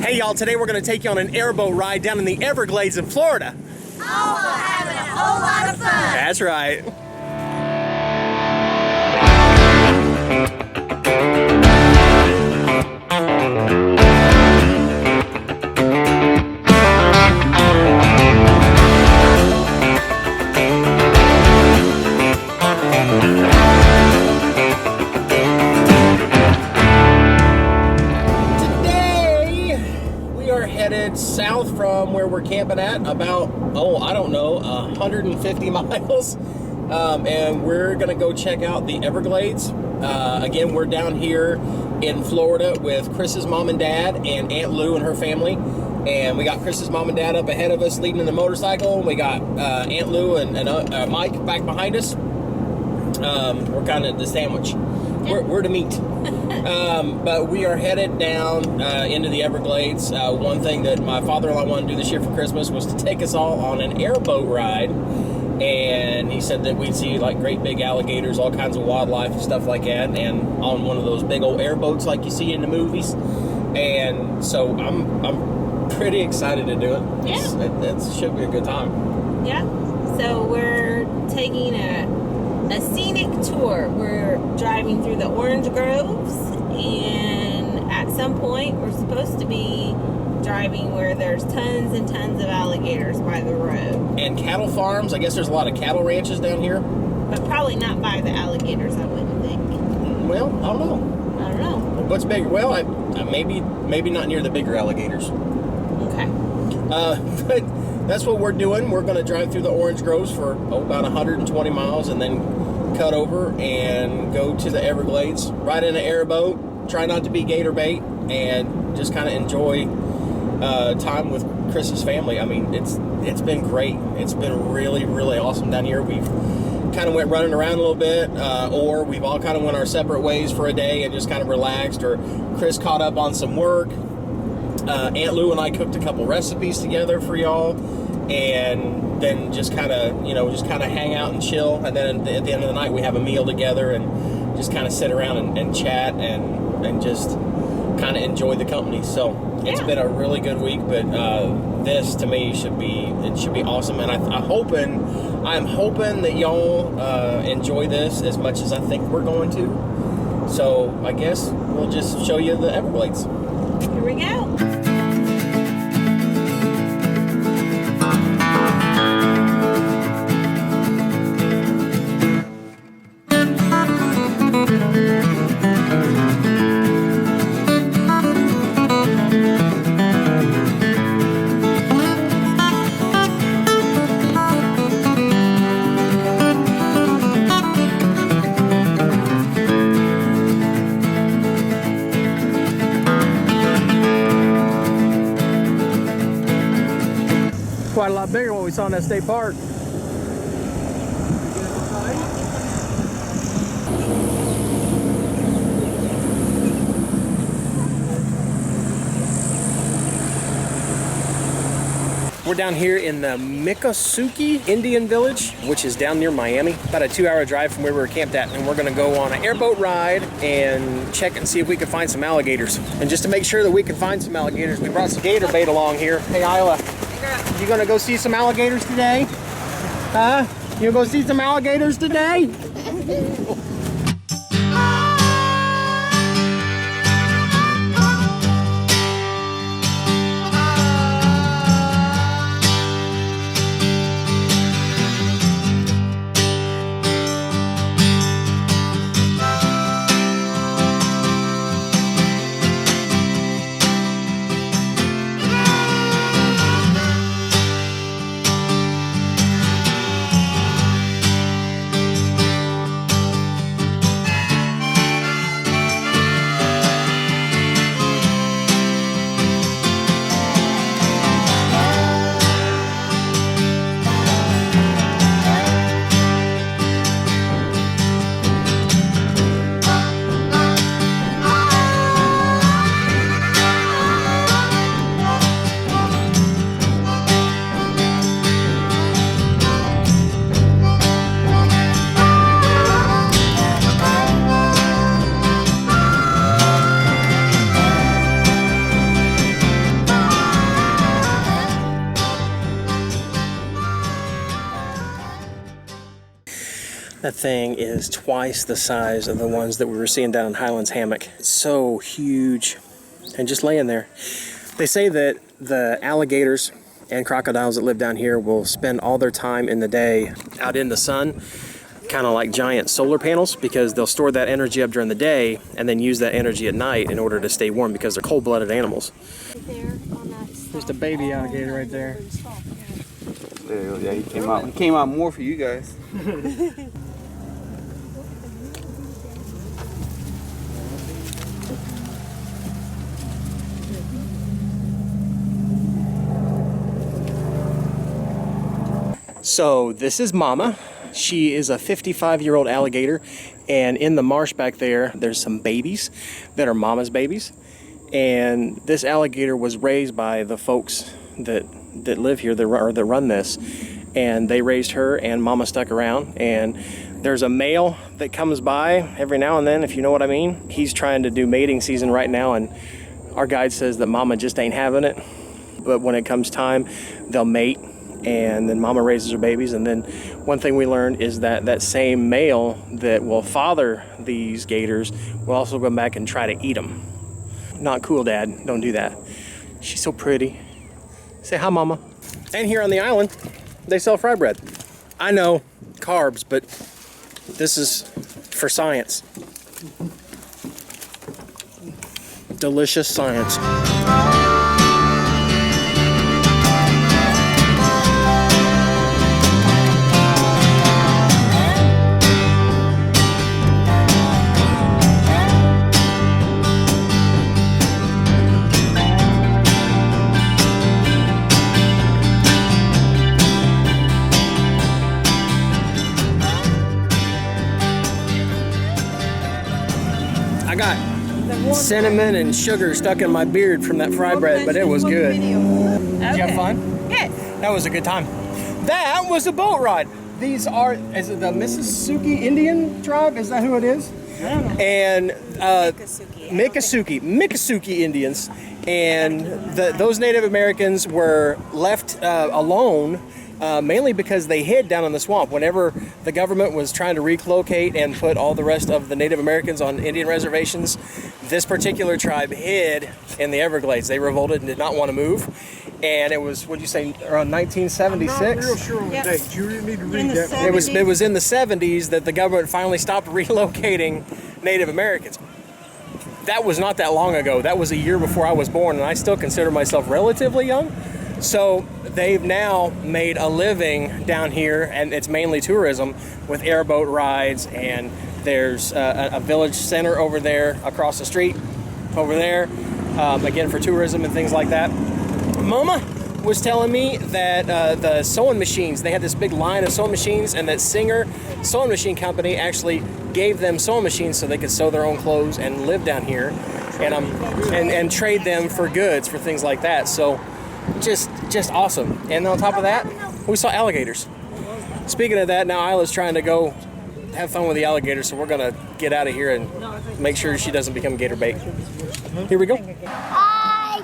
Hey y'all, today we're going to take you on an airboat ride down in the Everglades in Florida. All while having a whole lot of fun. That's right. South from where we're camping at, about, I don't know, 150 miles. And we're gonna go check out the Everglades. Again, we're down here in Florida with Chris's mom and dad and Aunt Lou and her family. And we got Chris's mom and dad up ahead of us leading in the motorcycle. We got Aunt Lou and Mike back behind us. We're kind of the sandwich. We're the meat. But we are headed down into the Everglades. One thing that my father-in-law wanted to do this year for Christmas was to take us all on an airboat ride. And he said that we'd see like great big alligators, all kinds of wildlife and stuff like that, and on one of those big old airboats like you see in the movies. And so I'm pretty excited to do it. Yeah. It should be a good time. Yeah. So we're taking a scenic tour. We're driving through the orange groves, and at some point we're supposed to be driving where there's tons and tons of alligators by the road. And cattle farms. I guess there's a lot of cattle ranches down here. But probably not by the alligators, I wouldn't think. Well, I don't know. I don't know. What's bigger? Well, maybe not near the bigger alligators. Okay. But that's what we're doing. We're going to drive through the orange groves for about 120 miles and then cut over and go to the Everglades, ride in an airboat, try not to be gator bait, and just kind of enjoy time with Chris's family. I mean, it's been great. It's been really, really awesome down here. We've kind of went running around a little bit, or we've all kind of went our separate ways for a day and just kind of relaxed, or Cris caught up on some work. Aunt Lou and I cooked a couple recipes together for y'all, and then just kind of hang out and chill. And then at the end of the night, we have a meal together and just kind of sit around and chat and just kind of enjoy the company. So it's been a really good week, but this to me should be awesome. And I'm hoping that y'all enjoy this as much as I think we're going to. So I guess we'll just show you the Everglades. Here we go. Quite a lot bigger than what we saw in that state park. We're down here in the Miccosukee Indian Village, which is down near Miami, about a 2-hour drive from where we were camped at. And we're gonna go on an airboat ride and check and see if we can find some alligators. And just to make sure that we can find some alligators, we brought some gator bait along here. Hey Isla, you gonna go see some alligators today? Huh? You gonna go see some alligators today? That thing is twice the size of the ones that we were seeing down in Highlands Hammock. It's so huge and just laying there. They say that the alligators and crocodiles that live down here will spend all their time in the day out in the sun, kind of like giant solar panels, because they'll store that energy up during the day and then use that energy at night in order to stay warm, because they're cold-blooded animals. Just a baby alligator right there. Yeah, he came out. He came out more for you guys. So this is Mama. She is a 55-year-old alligator, and in the marsh back there, there's some babies that are Mama's babies. And this alligator was raised by the folks that live here, that run this, and they raised her, and Mama stuck around. And there's a male that comes by every now and then, if you know what I mean. He's trying to do mating season right now, and our guide says that Mama just ain't having it. But when it comes time, they'll mate, and then Mama raises her babies. And then one thing we learned is that that same male that will father these gators will also go back and try to eat them. Not cool, Dad. Don't do that. She's so pretty. Say hi, Mama. And here on the island, they sell fry bread. I know, carbs, but this is for science. Delicious science. I got cinnamon and sugar stuck in my beard from that fry bread, but it was good. Did you have fun? Yes. That was a good time. That was a boat ride. These are, is it the Miccosukee Indian tribe? Is that who it is? And Miccosukee Indians. And those Native Americans were left alone mainly because they hid down in the swamp. Whenever the government was trying to relocate and put all the rest of the Native Americans on Indian reservations, this particular tribe hid in the Everglades. They revolted and did not want to move. And it was, what'd you say, around 1976? I'm not real sure on the date. You really need to read that. It was in the 70s that the government finally stopped relocating Native Americans. That was not that long ago. That was a year before I was born, and I still consider myself relatively young. So they've now made a living down here, and it's mainly tourism with airboat rides, and there's a village center over there across the street over there, again for tourism and things like that. Mama was telling me that the sewing machines, they had this big line of sewing machines, and that Singer Sewing Machine Company actually gave them sewing machines so they could sew their own clothes and live down here, and trade them for goods, for things like that. So just awesome. And on top of that, we saw alligators. Speaking of that, now Isla's trying to go have fun with the alligators, so we're gonna get out of here and make sure she doesn't become gator bait. Here we go. Hi.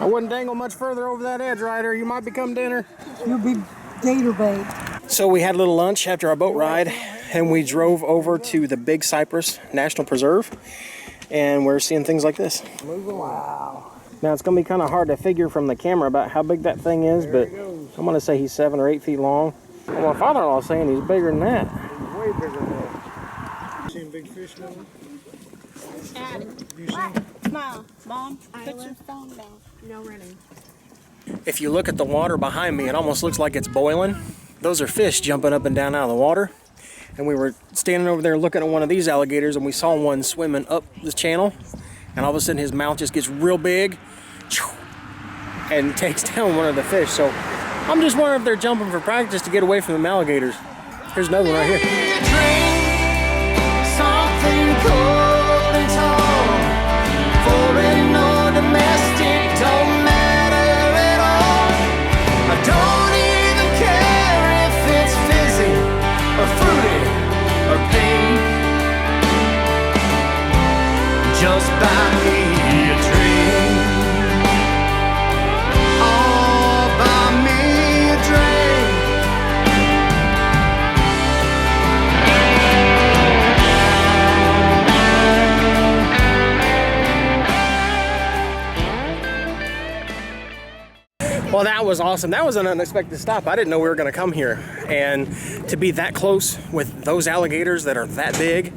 I wouldn't dangle much further over that edge, Ryder. You might become dinner. You'll be gator bait. So we had a little lunch after our boat ride, and we drove over to the Big Cypress National Preserve, and we're seeing things like this. Wow. Now it's going to be kind of hard to figure from the camera about how big that thing is, but I'm going to say he's 7 or 8 feet long. Well, my father-in-law is saying he's bigger than that. He's way bigger than that. Seen big fish now? You seen? Smile. Mom, put your phone down. No running. If you look at the water behind me, it almost looks like it's boiling. Those are fish jumping up and down out of the water. And we were standing over there looking at one of these alligators, and we saw one swimming up the channel. And all of a sudden his mouth just gets real big and takes down one of the fish. So I'm just wondering if they're jumping for practice to get away from the alligators. Here's another one right here. Something cold and tall, foreign or domestic, don't matter at all. I don't even care if it's fizzy or fruity or pink. Just buy me a drink. Oh, buy me a drink. Well, that was awesome. That was an unexpected stop. I didn't know we were going to come here. And to be that close with those alligators that are that big,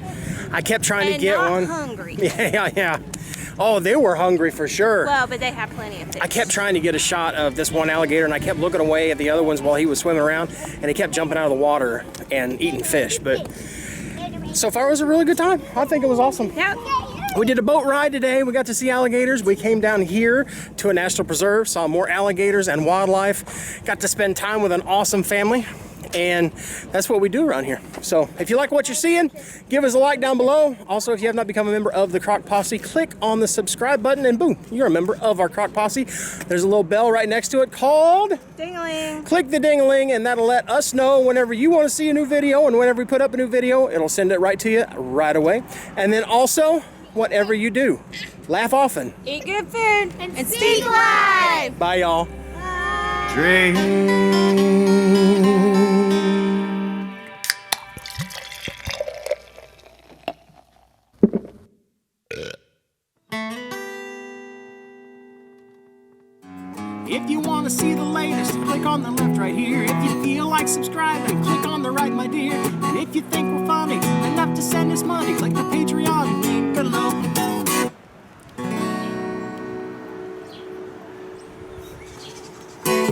I kept trying to get one. Hungry. Yeah. Oh, they were hungry for sure. Well, but they have plenty of fish. I kept trying to get a shot of this one alligator, and I kept looking away at the other ones while he was swimming around, and he kept jumping out of the water and eating fish. But so far, it was a really good time. I think it was awesome. Yep. We did a boat ride today. We got to see alligators. We came down here to a national preserve, saw more alligators and wildlife. Got to spend time with an awesome family. And that's what we do around here. So if you like what you're seeing, give us a like down below. Also, if you have not become a member of the Crock Posse, click on the subscribe button and boom, you're a member of our Crock Posse. There's a little bell right next to it called Ding-a-ling. Click the ding-a-ling, and that'll let us know whenever you want to see a new video, and whenever we put up a new video, it'll send it right to you right away. And then also, whatever you do, laugh often. Eat good food. And speak live. Bye, y'all. If you want to see the latest, click on the left right here. If you feel like subscribing, click on the right, my dear. And if you think we're funny enough to send us money, click the Patreon link below.